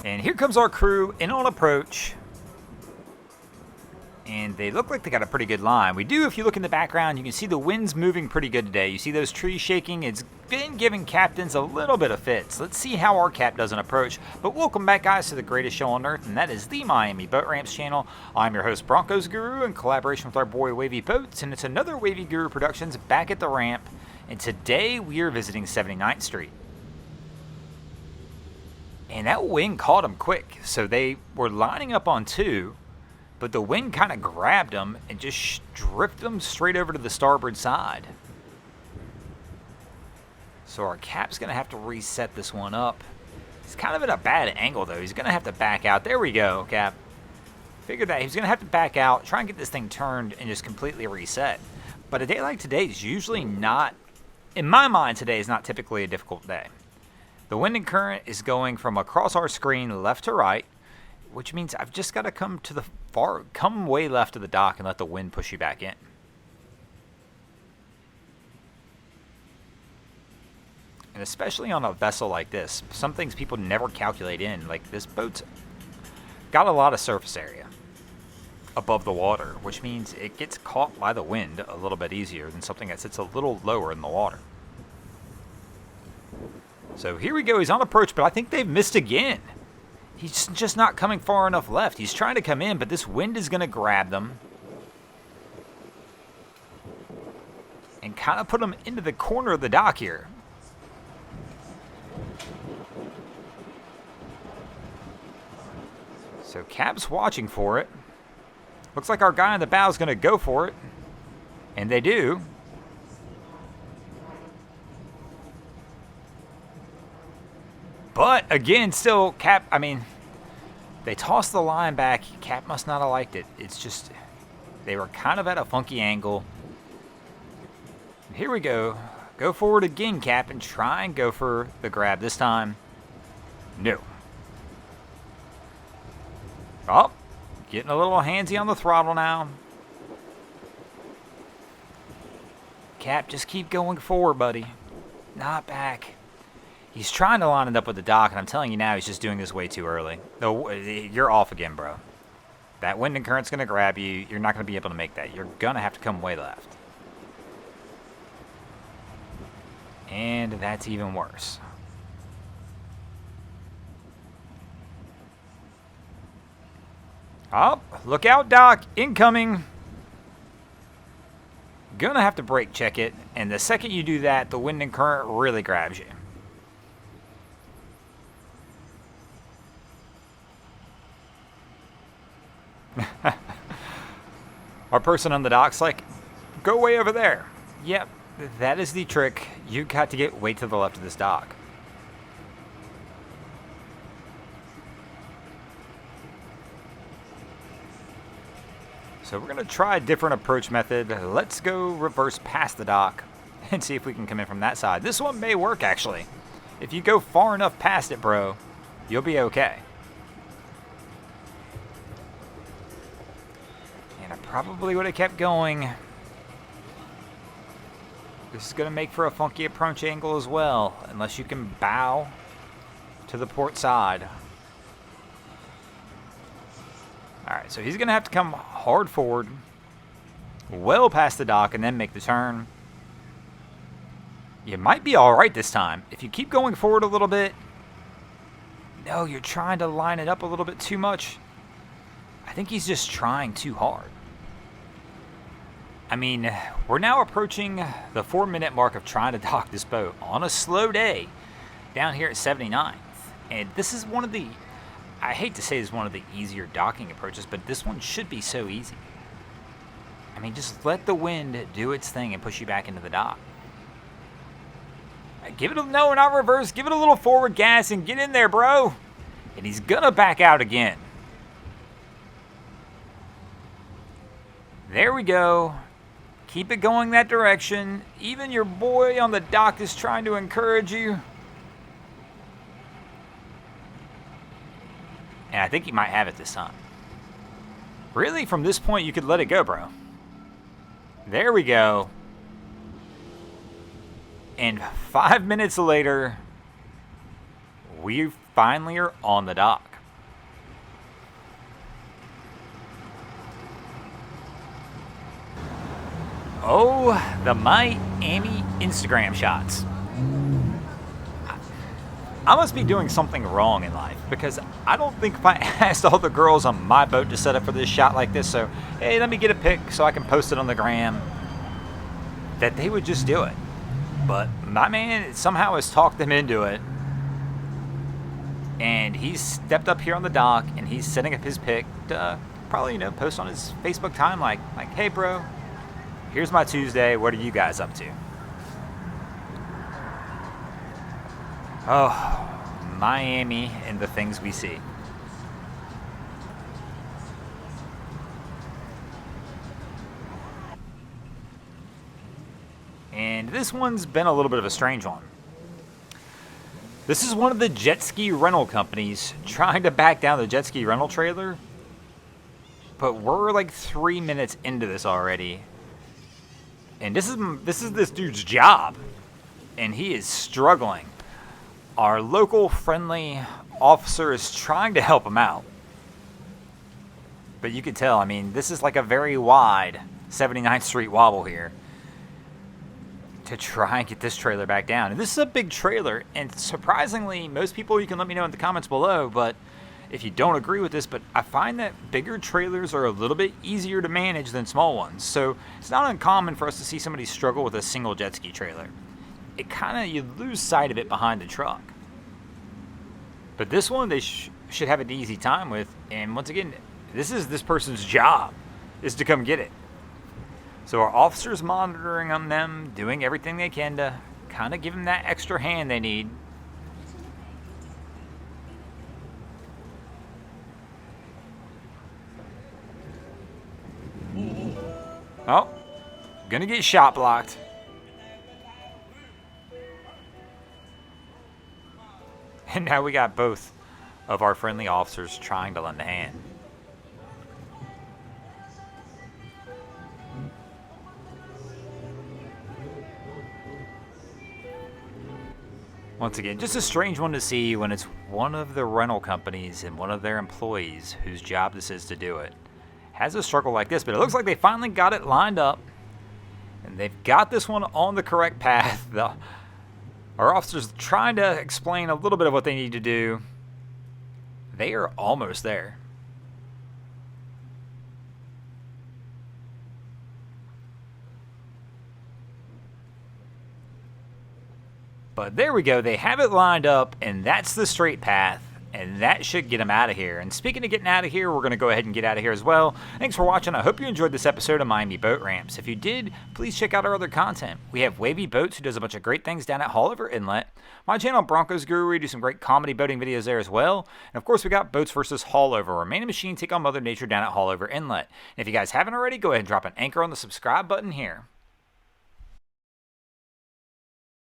And here comes our crew in on approach. And they look like they got a pretty good line. We do, if you look in the background, you can see the wind's moving pretty good today. You see those trees shaking. It's been giving captains a little bit of fits. Let's see how our cap does an approach. But welcome back, guys, to the greatest show on earth, and that is the Miami Boat Ramps channel. I'm your host, Broncos Guru, in collaboration with our boy Wavy Boats, and it's another Wavy Guru Productions back at the ramp. And today we are visiting 79th Street. And that wind caught them quick, so they were lining up on two. But the wind kind of grabbed them and just drifted them straight over to the starboard side. So our cap's going to have to reset this one up. He's kind of at a bad angle, though. He's going to have to back out. There we go, Cap. Figured that. He's going to have to back out, try and get this thing turned, and just completely reset. But a day like today is usually not, in my mind, today is not typically a difficult day. The wind and current is going from across our screen left to right, which means I've just got to come way left of the dock and let the wind push you back in. And especially on a vessel like this, some things people never calculate in, like this boat's got a lot of surface area above the water, which means it gets caught by the wind a little bit easier than something that sits a little lower in the water. So here we go, he's on approach, but I think they've missed again. He's just not coming far enough left. He's trying to come in, but this wind is going to grab them and kind of put them into the corner of the dock here. So Cap's watching for it. Looks like our guy on the bow is going to go for it. And they do. But again, still, Cap, they tossed the line back. Cap must not have liked it. It's just, they were kind of at a funky angle. Here we go. Go forward again, Cap, and try and go for the grab this time. No. Oh, getting a little handsy on the throttle now. Cap, just keep going forward, buddy. Not back. He's trying to line it up with the dock, and I'm telling you now, he's just doing this way too early. No, you're off again, bro. That wind and current's going to grab you. You're not going to be able to make that. You're going to have to come way left. And that's even worse. Oh, look out, dock. Incoming. Gonna have to brake check it, and the second you do that, the wind and current really grabs you. Our person on the dock's like, go way over there. Yep, that is the trick. You got to get way to the left of this dock. So we're going to try a different approach method. Let's go reverse past the dock and see if we can come in from that side. This one may work, actually. If you go far enough past it, bro, you'll be okay. Probably would have kept going. This is going to make for a funky approach angle as well, unless you can bow to the port side. Alright, so he's going to have to come hard forward, well past the dock, and then make the turn. You might be alright this time. If you keep going forward a little bit. No, you're trying to line it up a little bit too much. I think he's just trying too hard. We're now approaching the 4-minute mark of trying to dock this boat on a slow day down here at 79th. And this is one of the, I hate to say this is one of the easier docking approaches, but this one should be so easy. Just let the wind do its thing and push you back into the dock. Give it no, not reverse. Give it a little forward gas and get in there, bro. And he's going to back out again. There we go. Keep it going that direction. Even your boy on the dock is trying to encourage you. And I think he might have it this time. Really, from this point, you could let it go, bro. There we go. And 5 minutes later, we finally are on the dock. Oh, the Miami Instagram shots. I must be doing something wrong in life, because I don't think if I asked all the girls on my boat to set up for this shot like this, so hey, let me get a pic so I can post it on the gram, that they would just do it. But my man somehow has talked them into it, and he's stepped up here on the dock and he's setting up his pic to probably, post on his Facebook timeline, like, hey bro, here's my Tuesday, what are you guys up to? Oh, Miami and the things we see. And this one's been a little bit of a strange one. This is one of the jet ski rental companies trying to back down the jet ski rental trailer. But we're like 3 minutes into this already. And this is this dude's job. And he is struggling. Our local friendly officer is trying to help him out. But you can tell, I mean, this is like a very wide 79th Street wobble here to try and get this trailer back down. And this is a big trailer, and surprisingly, most people, you can let me know in the comments below, but if you don't agree with this, but I find that bigger trailers are a little bit easier to manage than small ones. So it's not uncommon for us to see somebody struggle with a single jet ski trailer. It kind of, you lose sight of it behind the truck. But this one they should have an easy time with. And once again, this is this person's job, is to come get it. So our officers monitoring them, doing everything they can to kind of give them that extra hand they need. Oh, gonna get shot blocked. And now we got both of our friendly officers trying to lend a hand. Once again, just a strange one to see when it's one of the rental companies and one of their employees whose job this is to do it. Has a struggle like this, but it looks like they finally got it lined up. And they've got this one on the correct path. Our officers trying to explain a little bit of what they need to do. They are almost there. But there we go. They have it lined up, and that's the straight path. And that should get them out of here. And speaking of getting out of here, we're going to go ahead and get out of here as well. Thanks for watching. I hope you enjoyed this episode of Miami Boat Ramps. If you did, please check out our other content. We have Wavy Boats, who does a bunch of great things down at Haulover Inlet. My channel, Broncos Guru, we do some great comedy boating videos there as well. And of course, we got Boats versus Haulover, where man and machine take on Mother Nature down at Haulover Inlet. And if you guys haven't already, go ahead and drop an anchor on the subscribe button here.